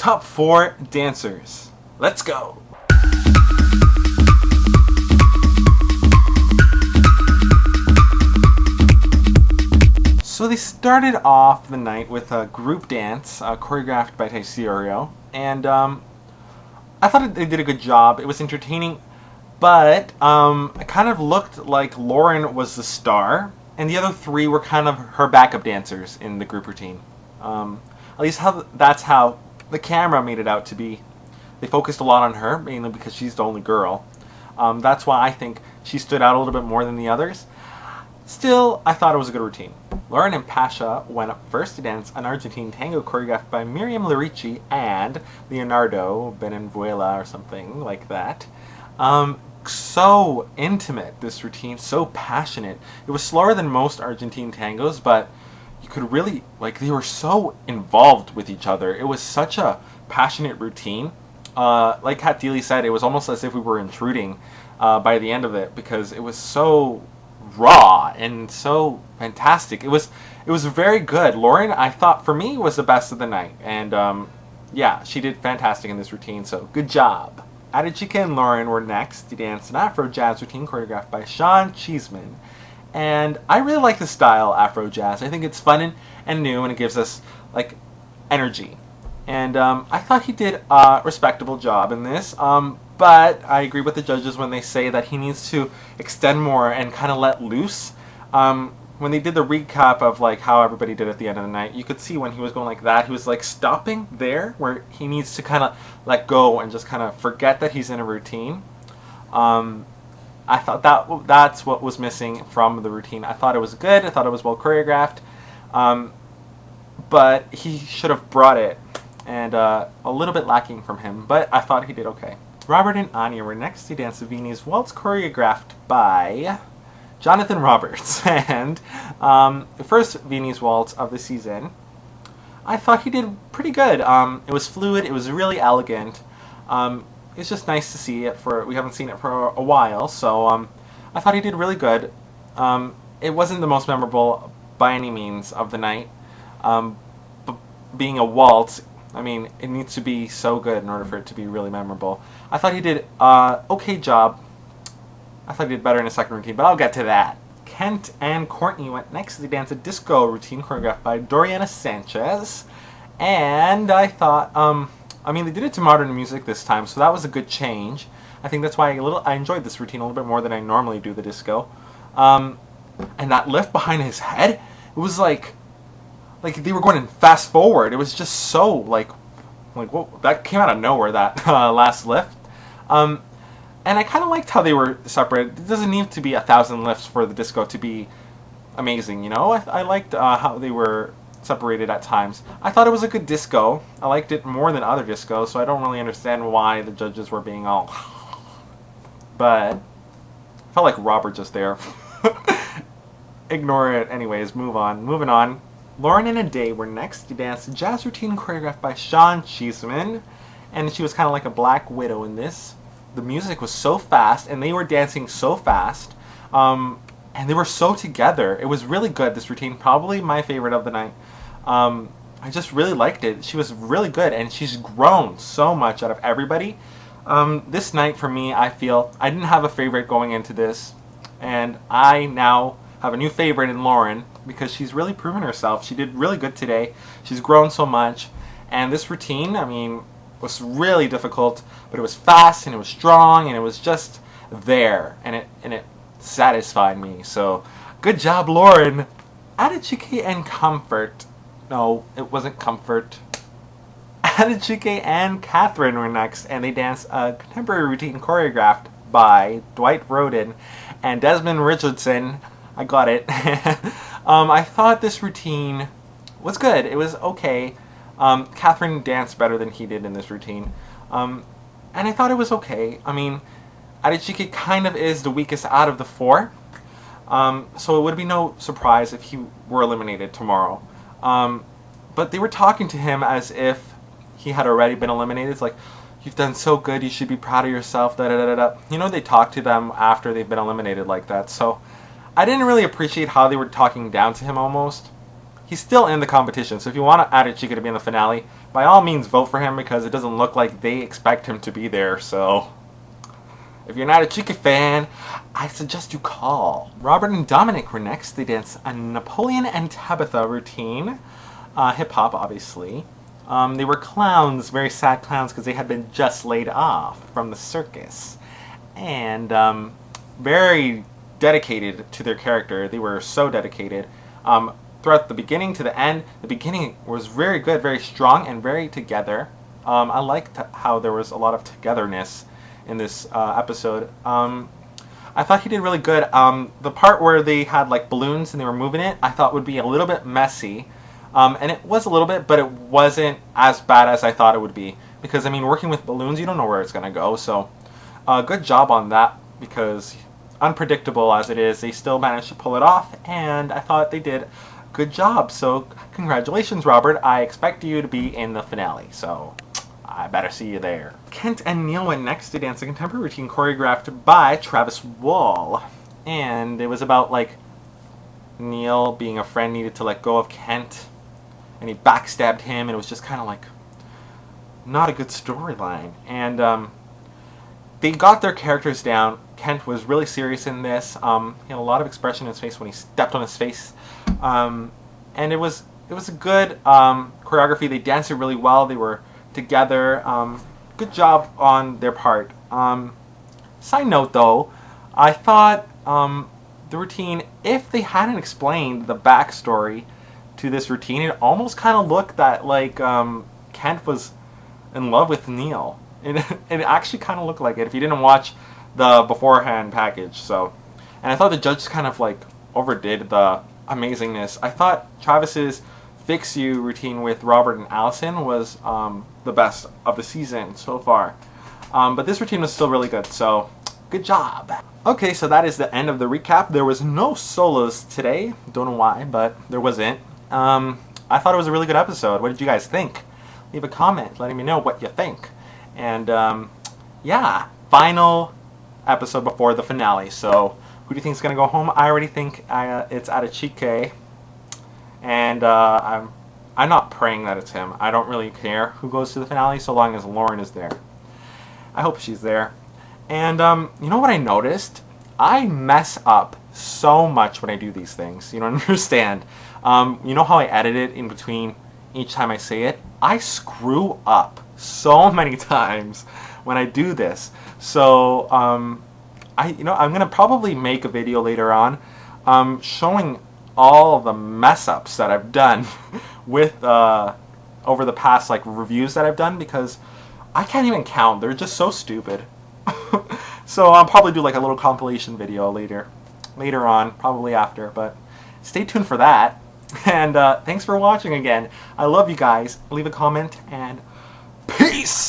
top 4 dancers. Let's go! So they started off the night with a group dance choreographed by Tyce, DiOrio, and I thought they did a good job. It was entertaining, but it kind of looked like Lauren was the star, and the other 3 were kind of her backup dancers in the group routine. At least that's how the camera made it out to be. They focused a lot on her, mainly because she's the only girl. That's why I think she stood out a little bit more than the others. Still, I thought it was a good routine. Lauren and Pasha went up first to dance an Argentine tango choreographed by Miriam, Larici and Leonardo, Benevuela or something like that. So intimate, this routine, so passionate. It was slower than most Argentine tangos, but you could really, they were so involved with each other. It was such a passionate routine. Like Kathryn said, it was almost as if we were intruding by the end of it, because it was so raw and so fantastic. It was very good. Lauren, I thought, for me, was the best of the night, and yeah, she did fantastic in this routine, so good job. Adechike and Lauren were next to dance an Afro jazz routine choreographed by Cheeseman, and I really like the style Afro jazz. I think it's fun and new, and it gives us energy, and I thought he did a respectable job in this. But I agree with the judges when they say that he needs to extend more and kind of let loose. When they did the recap of how everybody did at the end of the night, you could see when he was going like that, he was stopping there where he needs to kind of let go and just kind of forget that he's in a routine. I thought that's what was missing from the routine. I thought it was good. I thought it was well choreographed. But he should have brought it, and a little bit lacking from him, but I thought he did okay. Robert and Anya were next to dance the Viennese Waltz choreographed by Jonathan Roberts. And the first Viennese Waltz of the season, I thought he did pretty good. It was fluid. It was really elegant. It's just nice to see it. We haven't seen it for a while, so I thought he did really good. It wasn't the most memorable by any means of the night. But being a waltz, I mean, it needs to be so good in order for it to be really memorable. I thought he did okay job. I thought he did better in his second routine, but I'll get to that. Kent and Courtney went next to dance a disco routine choreographed by Doriana Sanchez. And I thought, I mean, they did it to modern music this time, so that was a good change. I think that's why I enjoyed this routine a little bit more than I normally do the disco. And that lift behind his head, it was like they were going in fast forward. It was just so whoa, that came out of nowhere, that last lift. And I kind of liked how they were separated. It doesn't need to be 1,000 lifts for the disco to be amazing, you know? I liked how they were separated at times. I thought it was a good disco. I liked it more than other discos, so I don't really understand why the judges were being all... But I felt like Robert just there. Ignore it anyways, moving on. Lauren and Ade were next to dance a jazz routine choreographed by Cheeseman, and she was kind of like a black widow in this. The music was so fast, and they were dancing so fast, and they were so together. It was really good, this routine. Probably my favorite of the night. I just really liked it. She was really good, and she's grown so much out of everybody. This night, for me, I feel I didn't have a favorite going into this, and I now have a new favorite in Lauren, because she's really proven herself. She did really good today. She's grown so much. And this routine, I mean, was really difficult, but it was fast and it was strong and it was just there, and it satisfied me. So good job, Lauren. Adechike and Comfort. No, it wasn't Comfort. Adechike and Kathryn were next, and they danced a contemporary routine choreographed by Dwight, Roden and Desmond Richardson. I got it. I thought this routine was good. It was okay. Kathryn danced better than he did in this routine. And I thought it was okay. I mean, Adechike kind of is the weakest out of the 4. So it would be no surprise if he were eliminated tomorrow. But they were talking to him as if he had already been eliminated. It's like, you've done so good, you should be proud of yourself, da-da-da-da-da. You know, they talk to them after they've been eliminated like that. So I didn't really appreciate how they were talking down to him almost. He's still in the competition, so if you want Adechike to be in the finale, by all means vote for him because it doesn't look like they expect him to be there, so if you're not a Adechike fan, I suggest you call. Robert and Dominik were next. They danced a Napolean and Tabitha routine. Hip-hop, obviously. They were clowns, very sad clowns, because they had been just laid off from the circus. And very dedicated to their character. They were so dedicated. Throughout the beginning to the end, the beginning was very good, very strong, and very together. I liked how there was a lot of togetherness in this episode. I thought he did really good. The part where they had like balloons and they were moving it, I thought would be a little bit messy. And it was a little bit, but it wasn't as bad as I thought it would be. Because, I mean, working with balloons, you don't know where it's going to go. So, good job on that, because unpredictable as it is, they still managed to pull it off. And I thought they did a good job. So, congratulations, Robert. I expect you to be in the finale. So, I better see you there. Kent and Neil went next to dance a contemporary routine choreographed by Travis Wall. And it was about, like, Neil being a friend needed to let go of Kent. And he backstabbed him, and it was just kind of like not a good storyline. And they got their characters down. Kent was really serious in this. He had a lot of expression in his face when he stepped on his face. And it was a good choreography. They danced it really well. They were together. Good job on their part. Side note, though, I thought the routine, if they hadn't explained the backstory to this routine, it almost kind of looked that like Kent was in love with Neil. It actually kind of looked like it if you didn't watch the beforehand package. So, and I thought the judges kind of like overdid the amazingness. I thought Travis's Fix You routine with Robert and Allison was the best of the season so far. But this routine was still really good, so good job. Okay, so that is the end of the recap. There was no solos today. Don't know why, but there wasn't. I thought it was a really good episode. What did you guys think? Leave a comment letting me know what you think. And yeah, final episode before the finale. So who do you think is going to go home? I already think it's Adechike. And I'm not praying that it's him. I don't really care who goes to the finale so long as Lauren is there. I hope she's there. And you know what I noticed? I mess up so much when I do these things. You don't understand. You know how I edit it in between each time I say it? I screw up so many times when I do this. So I'm gonna probably make a video later on showing all the mess ups that I've done with over the past like reviews that I've done, because I can't even count. They're just so stupid. So I'll probably do like a little compilation video later on, probably after, but stay tuned for that. And thanks for watching again. I love you guys. Leave a comment and peace!